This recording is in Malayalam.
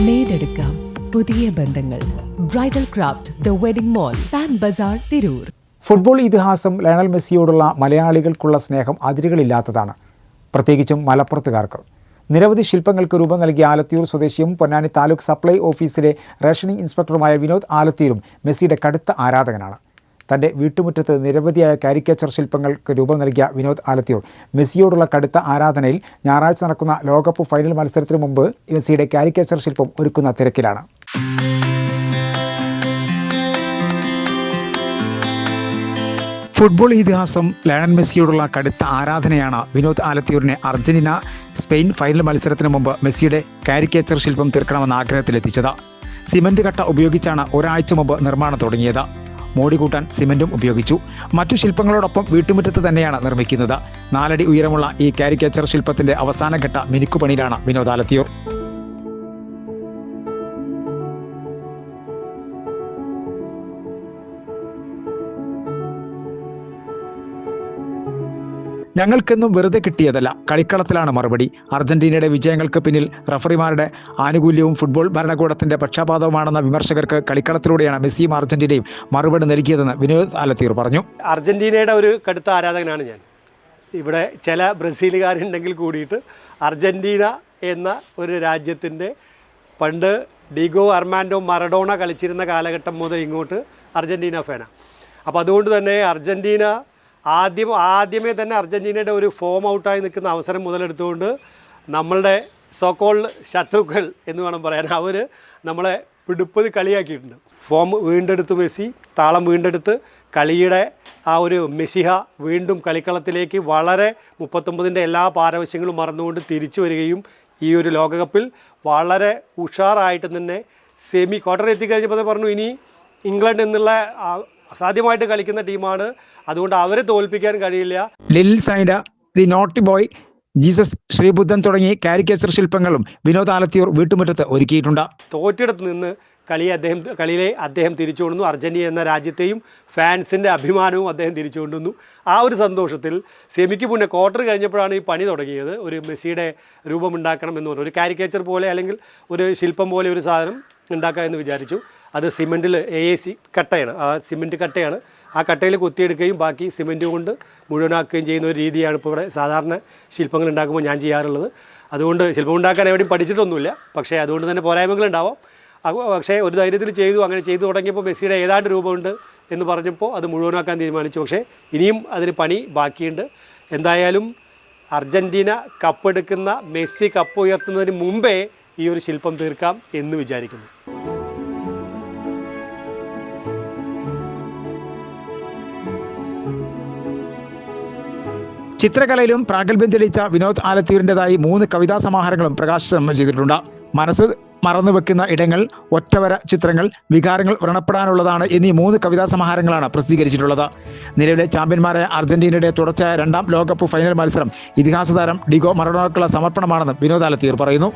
നേടെടുക്കാം പുതിയ ബന്ധങ്ങൾ. Bridal craft, the wedding mall, Pan Bazaar, Tirur. Football ഇതിഹാസം ലയണൽ മെസ്സിയോടുള്ള മലയാളികൾക്കുള്ള സ്നേഹം അതിരുകളില്ലാത്തതാണ്, പ്രത്യേകിച്ചും മലപ്പുറത്തുകാർക്ക്. നിരവധി ശില്പങ്ങൾക്ക് രൂപം നൽകിയ ആലത്തിയൂർ സ്വദേശിയും പൊന്നാനി താലൂക്ക് സപ്ലൈ ഓഫീസിലെ റേഷനിംഗ് ഇൻസ്പെക്ടറുമായ വിനോദ് ആലത്തിയൂരും മെസ്സിയുടെ കടുത്ത ആരാധകനാണ്. തൻ്റെ വീട്ടുമുറ്റത്ത് നിരവധിയായ കാരിക്കേച്ചർ ശില്പങ്ങൾക്ക് രൂപം നൽകിയ വിനോദ് ആലത്തിയൂർ മെസ്സിയോടുള്ള കടുത്ത ആരാധനയിൽ ഞായറാഴ്ച നടക്കുന്ന ലോകകപ്പ് ഫൈനൽ മത്സരത്തിന് മുമ്പ് മെസ്സിയുടെ കാരിക്കേച്ചർ ശില്പം ഒരുക്കുന്ന തിരക്കിലാണ്. ഫുട്ബോൾ ഇതിഹാസം ലയണൽ മെസ്സിയോടുള്ള കടുത്ത ആരാധനയാണ് വിനോദ് ആലത്തിയൂരിനെ അർജന്റീന സ്പെയിൻ ഫൈനൽ മത്സരത്തിന് മുമ്പ് മെസ്സിയുടെ കാരിക്കേച്ചർ ശില്പം തീർക്കണമെന്ന ആഗ്രഹത്തിലെത്തിച്ചത്. സിമന്റ് കട്ട ഉപയോഗിച്ചാണ് ഒരാഴ്ച മുമ്പ് നിർമ്മാണം തുടങ്ങിയത്. മോടി കൂട്ടാൻ സിമന്റും ഉപയോഗിച്ചു. മറ്റു ശില്പങ്ങളോടൊപ്പം വീട്ടുമുറ്റത്ത് തന്നെയാണ് നിർമ്മിക്കുന്നത്. 4 അടി ഉയരമുള്ള ഈ കാരിക്കേച്ചർ ശില്പത്തിന്റെ അവസാനഘട്ട മിനുക്കുപണിയിലാണ് വിനോദ് ആലത്തിയൂർ. ഞങ്ങൾക്കെന്നും വെറുതെ കിട്ടിയതല്ല, കളിക്കളത്തിലാണ് മറുപടി. അർജന്റീനയുടെ വിജയങ്ങൾക്ക് പിന്നിൽ റഫറിമാരുടെ ആനുകൂല്യവും ഫുട്ബോൾ ഭരണകൂടത്തിന്റെ പക്ഷപാതവുമാണെന്ന വിമർശകർക്ക് കളിക്കളത്തിലൂടെയാണ് മെസ്സിയും അർജന്റീനയും മറുപടി നൽകിയതെന്ന് വിനോദ് ആലത്തിയൂർ പറഞ്ഞു. അർജന്റീനയുടെ ഒരു കടുത്ത ആരാധകനാണ് ഞാൻ. ഇവിടെ ചില ബ്രസീലുകാരുണ്ടെങ്കിൽ കൂടിയിട്ട് അർജന്റീന എന്ന ഒരു രാജ്യത്തിൻ്റെ പണ്ട് ഡിഗോ അർമാൻഡോ മറഡോണ കളിച്ചിരുന്ന കാലഘട്ടം മുതൽ ഇങ്ങോട്ട് അർജന്റീന ഫാനാണ്. അപ്പോൾ അതുകൊണ്ട് തന്നെ അർജന്റീന ആദ്യമേ തന്നെ അർജന്റീനയുടെ ഒരു ഫോം ഔട്ടായി നിൽക്കുന്ന അവസരം മുതലെടുത്തുകൊണ്ട് നമ്മളുടെ സോക്കോൾ ശത്രുക്കൾ എന്ന് വേണം പറയാൻ, അവർ നമ്മളെ പിടിപ്പത് കളിയാക്കിയിട്ടുണ്ട്. ഫോം വീണ്ടെടുത്ത് മെസ്സി, താളം വീണ്ടെടുത്ത് കളിയുടെ ആ ഒരു മെസ്സിഹ വീണ്ടും കളിക്കളത്തിലേക്ക് വളരെ 39ൻ്റെ എല്ലാ പാരവശ്യങ്ങളും മറന്നുകൊണ്ട് തിരിച്ചു വരികയും ഈ ഒരു ലോകകപ്പിൽ വളരെ ഉഷാറായിട്ട് തന്നെ സെമി ക്വാർട്ടർ എത്തിക്കഴിഞ്ഞപ്പോൾ പറഞ്ഞു ഇനി ഇംഗ്ലണ്ട് എന്നുള്ള അസാധ്യമായിട്ട് കളിക്കുന്ന ടീമാണ്, അതുകൊണ്ട് അവരെ തോൽപ്പിക്കാൻ കഴിയില്ല. ലിൽ സൈഡ, ദി നോട്ടി ബോയ്, ജീസസ്, ശ്രീബുദ്ധൻ തുടങ്ങി കാരിക്കേച്ചർ ശില്പങ്ങളും വിനോദ് ആലത്തിയൂർ വീട്ടുമുറ്റത്ത് ഒരുക്കിയിട്ടുണ്ട്. തോറ്റിടത്ത് നിന്ന് കളിയിലെ അദ്ദേഹം തിരിച്ചു കൊണ്ടുവന്നു. അർജന്റീന എന്ന രാജ്യത്തെയും ഫാൻസിൻ്റെ അഭിമാനവും അദ്ദേഹം തിരിച്ചു കൊണ്ടുവന്നു. ആ ഒരു സന്തോഷത്തിൽ സെമിക്ക് മുന്നേ ക്വാർട്ടർ കഴിഞ്ഞപ്പോഴാണ് ഈ പണി തുടങ്ങിയത്. ഒരു മെസ്സിയുടെ രൂപം ഉണ്ടാക്കണം എന്ന് പറഞ്ഞു, ഒരു കാരിക്കേച്ചർ പോലെ അല്ലെങ്കിൽ ഒരു ശില്പം പോലെ ഒരു സാധനം ഉണ്ടാക്കാമെന്ന് വിചാരിച്ചു. അത് സിമെൻറ്റിൽ AAC കട്ടയാണ്, ആ സിമെൻറ്റ് കട്ടയാണ്. ആ കട്ടയിൽ കുത്തിയെടുക്കുകയും ബാക്കി സിമെൻറ്റ് കൊണ്ട് മുഴുവനാക്കുകയും ചെയ്യുന്ന ഒരു രീതിയാണ് ഇപ്പോൾ ഇവിടെ സാധാരണ ശില്പങ്ങൾ ഉണ്ടാക്കുമ്പോൾ ഞാൻ ചെയ്യാറുള്ളത്. അതുകൊണ്ട് ശില്പം ഉണ്ടാക്കാൻ എവിടെയും പഠിച്ചിട്ടൊന്നുമില്ല, പക്ഷേ അതുകൊണ്ട് തന്നെ പോരായ്മകളുണ്ടാവാം. പക്ഷേ ഒരു ധൈര്യത്തിൽ ചെയ്തു. അങ്ങനെ ചെയ്തു തുടങ്ങിയപ്പോൾ മെസ്സിയുടെ ഏതാണ്ട് രൂപമുണ്ട് എന്ന് പറഞ്ഞപ്പോൾ അത് മുഴുവനാക്കാൻ തീരുമാനിച്ചു. പക്ഷേ ഇനിയും അതിന് പണി ബാക്കിയുണ്ട്. എന്തായാലും അർജന്റീന കപ്പെടുക്കുന്ന മെസ്സി കപ്പ് ഉയർത്തുന്നതിന് മുമ്പേ ഈ ഒരു ശില്പം തീർക്കാം എന്ന് വിചാരിക്കുന്നു. ചിത്രകലയിലും പ്രാഗൽഭ്യം തെളിയിച്ച വിനോദ് ആലത്തിയൂരിൻ്റെതായി 3 കവിതാ സമാഹാരങ്ങളും പ്രകാശനം ചെയ്തിട്ടുണ്ട്. മനസ്സ് മറന്നുവെക്കുന്ന ഇടങ്ങൾ, ഒറ്റവര ചിത്രങ്ങൾ, വികാരങ്ങൾ വ്രണപ്പെടാനുള്ളതാണ് എന്നീ 3 കവിതാ സമാഹാരങ്ങളാണ് പ്രസിദ്ധീകരിച്ചിട്ടുള്ളത്. നിലവിലെ ചാമ്പ്യന്മാരായ അർജന്റീനയുടെ തുടർച്ചയായ 2ാം ലോകകപ്പ് ഫൈനൽ മത്സരം ഇതിഹാസ താരം ഡിഗോ മറഡോണയ്ക്കുള്ള സമർപ്പണമാണെന്ന് വിനോദ് ആലത്തിയൂർ പറയുന്നു.